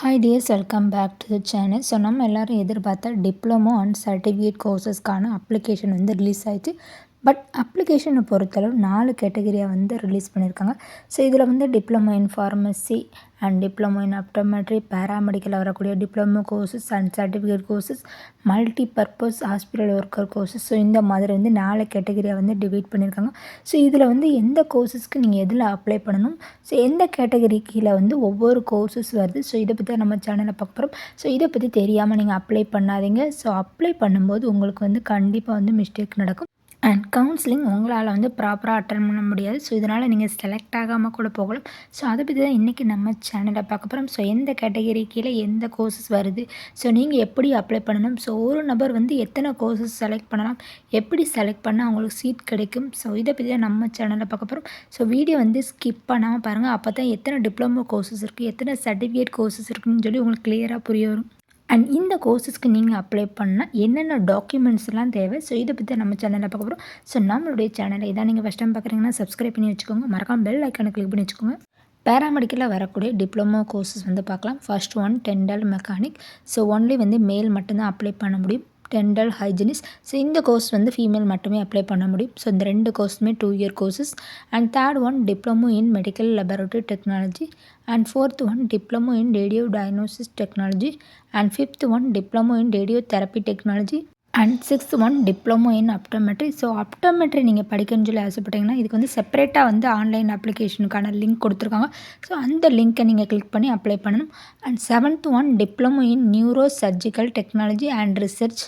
Hi dears, welcome back to the channel. So நம்ம எல்லோரும் எதிர்பார்த்த டிப்ளமோ அண்ட் சர்டிஃபிகேட் கோர்சஸ்க்கான அப்ளிகேஷன் வந்து ரிலீஸ் ஆயிடுச்சு. பட் அப்ளிகேஷனை பொறுத்தளவு 4 கேட்டகரியாக வந்து ரிலீஸ் பண்ணியிருக்காங்க. ஸோ இதில் வந்து diploma in pharmacy and diploma in optometry, பேராமெடிக்கலில் வரக்கூடிய diploma courses and certificate courses, multi purpose hospital worker courses. So இந்த மாதிரி வந்து 4 கேட்டகரியாக வந்து டிவைட் பண்ணியிருக்காங்க. ஸோ இதில் வந்து எந்த கோர்சஸ்க்கு நீங்கள் எதில் அப்ளை பண்ணணும், ஸோ எந்த கேட்டகரி கீழே வந்து ஒவ்வொரு கோர்சஸ் வருது, ஸோ இதை பற்றி நம்ம சேனலில் பார்க்க போகிறோம். ஸோ இதை பற்றி தெரியாமல் நீங்கள் அப்ளை பண்ணாதீங்க. ஸோ அப்ளை பண்ணும்போது உங்களுக்கு வந்து கண்டிப்பாக வந்து மிஸ்டேக் நடக்கும். அண்ட் கவுன்சிலிங் உங்களால் வந்து ப்ராப்பராக அட்டன் பண்ண முடியாது. ஸோ இதனால் நீங்கள் செலக்ட் ஆகாமல் கூட போகலாம். ஸோ அதை பற்றி தான் இன்றைக்கி நம்ம சேனலில் பார்க்க போகிறோம். ஸோ எந்த கேட்டகரி கீழே எந்த கோர்சஸ் வருது, ஸோ நீங்கள் எப்படி அப்ளை பண்ணணும், ஸோ ஒரு நபர் வந்து எத்தனை கோர்சஸ் செலக்ட் பண்ணலாம், எப்படி செலக்ட் பண்ணால் அவங்களுக்கு சீட் கிடைக்கும், ஸோ இதை பற்றி தான் நம்ம சேனலில் பார்க்க போகிறோம். ஸோ வீடியோ வந்து ஸ்கிப் பண்ணாமல் பாருங்கள். அப்போ தான் எத்தனை டிப்ளமோ கோர்சஸ் இருக்குது, எத்தனை சர்டிஃபிகேட் கோர்சஸ் இருக்குதுன்னு சொல்லி உங்களுக்கு கிளியராக புரிய வரும். அண்ட் இந்த கோர்சஸ்க்கு நீங்கள் அப்ளை பண்ணால் என்னென்ன டாக்குமெண்ட்ஸ்லாம் தேவை, ஸோ இதை பற்றி நம்ம சேனலில் பார்க்க போகிறோம். ஸோ நம்மளுடைய சேனலை இதான் நீங்கள் ஃபஸ்ட் டைம் பார்க்குறீங்கன்னா சப்ஸ்கிரைப் பண்ணி வச்சுக்கோங்க. மறக்காம பெல் ஐக்கானை கிளிக் பண்ணி வச்சுக்கோங்க. பேராமெடிக்கலில் வரக்கூடிய டிப்ளமோ கோர்சஸ் வந்து பார்க்கலாம். First one dental mechanic. So only வந்து மேல் மட்டும்தான் அப்ளை பண்ண முடியும். Dental hygienist. ஸோ இந்த கோர்ஸ் வந்து ஃபீமேல் மட்டுமே அப்ளை பண்ண முடியும். ஸோ இந்த 2 கோர்ஸுமே 2 year courses. And third one diploma in medical laboratory technology. And fourth one diploma in radio diagnosis technology. And fifth one diploma in radio therapy technology. And sixth one diploma in optometry. So optometry நீங்கள் படிக்கணும்னு சொல்லி ஆசைப்பட்டீங்கன்னா இதுக்கு வந்து செப்பரேட்டாக வந்து online அப்ளிகேஷனுக்கான link கொடுத்துருக்காங்க. ஸோ அந்த லிங்க்கை நீங்கள் கிளிக் பண்ணி அப்ளை பண்ணணும். And seventh one diploma in neuro surgical technology and research.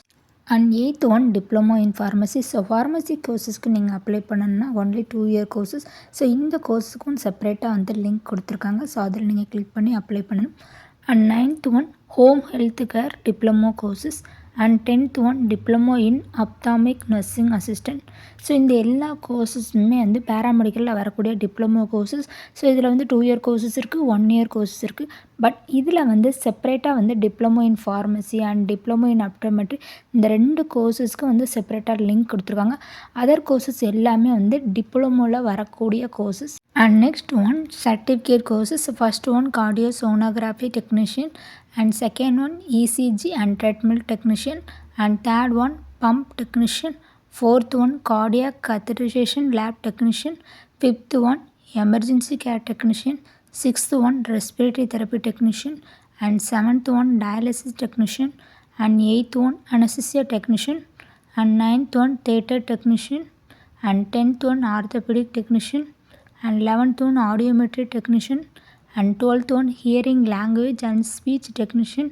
And eighth one diploma in pharmacy. So pharmacy கோர்சஸ்க்கு நீங்கள் அப்ளை பண்ணணும்னா ஒன்லி 2 இயர் கோர்சஸ். ஸோ இந்த கோர்ஸுக்கும் செப்பரேட்டாக வந்து லிங்க் கொடுத்துருக்காங்க. ஸோ அதில் நீங்கள் கிளிக் பண்ணி அப்ளை பண்ணணும். And ninth one home health care diploma courses. And 10th one diploma in ophthalmic nursing assistant. So இந்த எல்லா கோர்சஸுமே வந்து பேராமெடிக்கலில் வரக்கூடிய டிப்ளமோ கோர்சஸ். ஸோ இதில் வந்து 2 இயர் கோர்சஸ் இருக்குது, 1 இயர் கோர்சஸ் இருக்குது. பட் இதில் வந்து செப்பரேட்டாக வந்து diploma in pharmacy and diploma in optometry இந்த 2 கோர்சஸ்க்கு வந்து செப்பரேட்டாக லிங்க் கொடுத்துருக்காங்க. அதர் கோர்சஸ் எல்லாமே வந்து டிப்ளமோவில் வரக்கூடிய courses. And next one certificate courses. First one cardio sonography technician. And second one ECG and treadmill technician. And third one pump technician. Fourth one cardiac catheterization lab technician. Fifth one emergency care technician. Sixth one respiratory therapy technician. And seventh one dialysis technician. And eighth one anesthesia technician. And ninth one theater technician. And 10th one orthopedic technician. And 11th one audiometry technician. And 12th one hearing language and speech technician.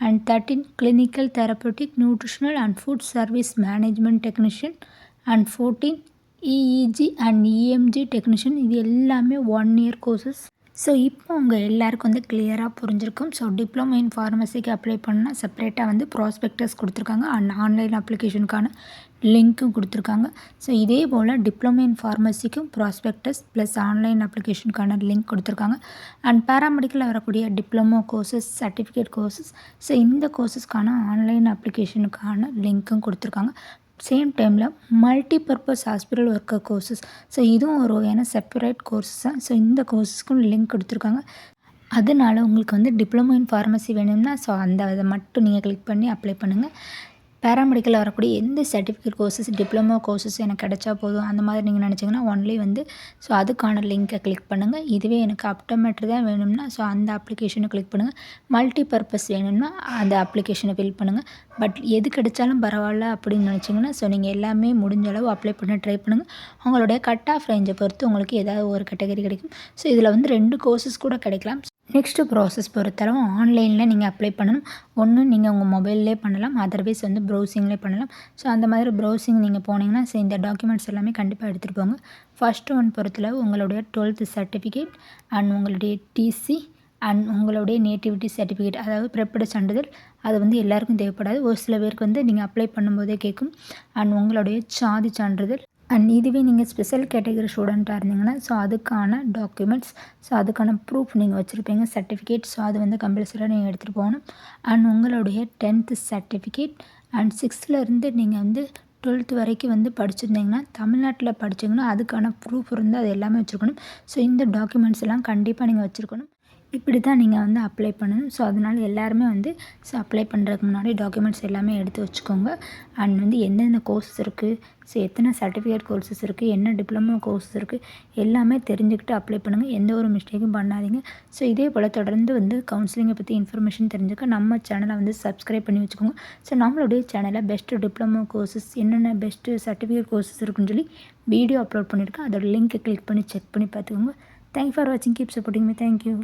And 13th clinical therapeutic nutritional and food service management technician. And 14th EEG and EMG technician. இது எல்லாமே 1 year courses. So இப்போ உங்கள் எல்லாருக்கும் வந்து கிளியராக புரிஞ்சிருக்கும். So diploma in ஃபார்மசிக்கு apply பண்ணால் செப்பரேட்டாக வந்து ப்ராஸ்பெக்டஸ் கொடுத்துருக்காங்க அண்ட் ஆன்லைன் அப்ளிகேஷனுக்கான லிங்க்கும் கொடுத்துருக்காங்க. ஸோ இதே போல் டிப்ளமோ இன் ஃபார்மசிக்கும் ப்ராஸ்பெக்டஸ் ப்ளஸ் ஆன்லைன் அப்ளிகேஷனுக்கான லிங்க் கொடுத்துருக்காங்க. அண்ட் பேராமெடிக்கலில் வரக்கூடிய diploma courses, certificate courses, so இந்த கோர்சஸ்க்கான ஆன்லைன் அப்ளிகேஷனுக்கான லிங்க்கும் கொடுத்துருக்காங்க. சேம் டைமில் multi purpose hospital worker courses. So இதுவும் ஒரு வகையான செப்பரேட் கோர்சஸ் தான். ஸோ இந்த கோர்ஸஸ்க்கும் லிங்க் கொடுத்துருக்காங்க. அதனால் உங்களுக்கு வந்து டிப்ளமோ இன் ஃபார்மசி வேணும்னா ஸோ அந்த இதை மட்டும் நீங்கள் கிளிக் பண்ணி அப்ளை பண்ணுங்கள். பேராமெடிக்கலில் வரக்கூடிய எந்த சர்டிஃபிகேட் கோர்சஸ், டிப்ளமோ கோர்சஸ் எனக்கு கிடைச்சா போதும் அந்த மாதிரி நீங்கள் நினச்சிங்கன்னா ஒன்லி வந்து ஸோ அதுக்கான லிங்க்கை கிளிக் பண்ணுங்கள். இதுவே எனக்கு ஆப்டோமெட்ரி தான் வேணும்னா ஸோ அந்த அப்ளிகேஷனை கிளிக் பண்ணுங்கள். மல்டி பர்பஸ் வேணும்னா அந்த அப்ளிகேஷனை ஃபில் பண்ணுங்கள். பட் எது கிடைச்சாலும் பரவாயில்ல அப்படின்னு நினச்சிங்கன்னா ஸோ நீங்கள் எல்லாமே முடிஞ்ச அளவு அப்ளை பண்ண ட்ரை பண்ணுங்கள். உங்களுடைய கட் ஆஃப் ரேஞ்சை பொறுத்து உங்களுக்கு ஏதாவது ஒரு கேட்டகரி கிடைக்கும். ஸோ இதில் வந்து 2 கோர்சஸ் கூட கிடைக்கலாம். நெக்ஸ்ட்டு ப்ராசஸ் பொறுத்தளவு ஆன்லைனில் நீங்கள் அப்ளை பண்ணணும். ஒன்று நீங்கள் உங்கள் மொபைல்லே பண்ணலாம், அதர்வைஸ் வந்து ப்ரௌசிங்லேயே பண்ணலாம். ஸோ அந்த மாதிரி ப்ரௌசிங் நீங்கள் போனீங்கன்னா ஸோ இந்த டாக்குமெண்ட்ஸ் எல்லாமே கண்டிப்பாக எடுத்துகிட்டு போங்க. ஃபர்ஸ்ட் ஒன் பொறுத்தளவு உங்களுடைய 12th சர்டிஃபிகேட் அண்ட் உங்களுடைய டிசி அண்ட் உங்களுடைய நேட்டிவிட்டி சர்டிஃபிகேட், அதாவது பிறப்பிட சான்றிதழ். அது வந்து எல்லாருக்கும் தேவைப்படாது, ஒரு சில பேருக்கு வந்து நீங்கள் அப்ளை பண்ணும்போதே கேட்கும். அண்ட் உங்களுடைய சாதி சான்றிதழ். அண்ட் இதுவே நீங்கள் ஸ்பெஷல் கேட்டகரி ஸ்டூடெண்ட்டாக இருந்தீங்கன்னா ஸோ அதுக்கான டாக்குமெண்ட்ஸ், ஸோ அதுக்கான ப்ரூஃப் நீங்கள் வச்சுருப்பீங்க, சர்டிஃபிகேட். ஸோ அது வந்து கம்பல்சரியாக நீங்கள் எடுத்துகிட்டு போகணும். அண்ட் உங்களுடைய 10th சர்டிஃபிகேட் அண்ட் 6th நீங்கள் வந்து 12th வரைக்கும் வந்து படிச்சிருந்தீங்கன்னா, தமிழ்நாட்டில் படிச்சிங்கன்னா அதுக்கான ப்ரூஃப் இருந்தால் அது எல்லாமே வச்சுருக்கணும். ஸோ இந்த டாக்குமெண்ட்ஸ் எல்லாம் கண்டிப்பாக நீங்கள் வச்சுருக்கணும். இப்படி தான் நீங்கள் வந்து அப்ளை பண்ணணும். ஸோ அதனால் எல்லாருமே வந்து அப்ளை பண்ணுறதுக்கு முன்னாடி டாக்குமெண்ட்ஸ் எல்லாமே எடுத்து வச்சுக்கோங்க. அண்ட் வந்து எந்தெந்த கோர்சஸ் இருக்குது, ஸோ எத்தனை சர்டிஃபிகேட் கோர்சஸ் இருக்குது, என்ன டிப்ளமோ கோர்சஸ் இருக்குது, எல்லாமே தெரிஞ்சுக்கிட்டு அப்ளை பண்ணுங்கள். எந்த ஒரு மிஸ்டேக்கும் பண்ணாதீங்க. ஸோ இதே போல் தொடர்ந்து வந்து கவுன்சிலிங்கை பற்றி இன்ஃபர்மேஷன் தெரிஞ்சுக்க நம்ம சேனலை வந்து சப்ஸ்கிரைப் பண்ணி வச்சுக்கோங்க. ஸோ நம்மளுடைய சேனலில் பெஸ்ட்டு டிப்ளமோ கோர்சஸ், என்னென்ன பெஸ்ட்டு சர்டிஃபிகேட் கோர்சஸ் இருக்குன்னு சொல்லி வீடியோ அப்லோட் பண்ணியிருக்கேன். அதோட லிங்க்கை கிளிக் பண்ணி செக் பண்ணி பார்த்துக்கோங்க. தேங்க்யூ ஃபார் வாட்சிங். Keep supporting me. தேங்க்யூ.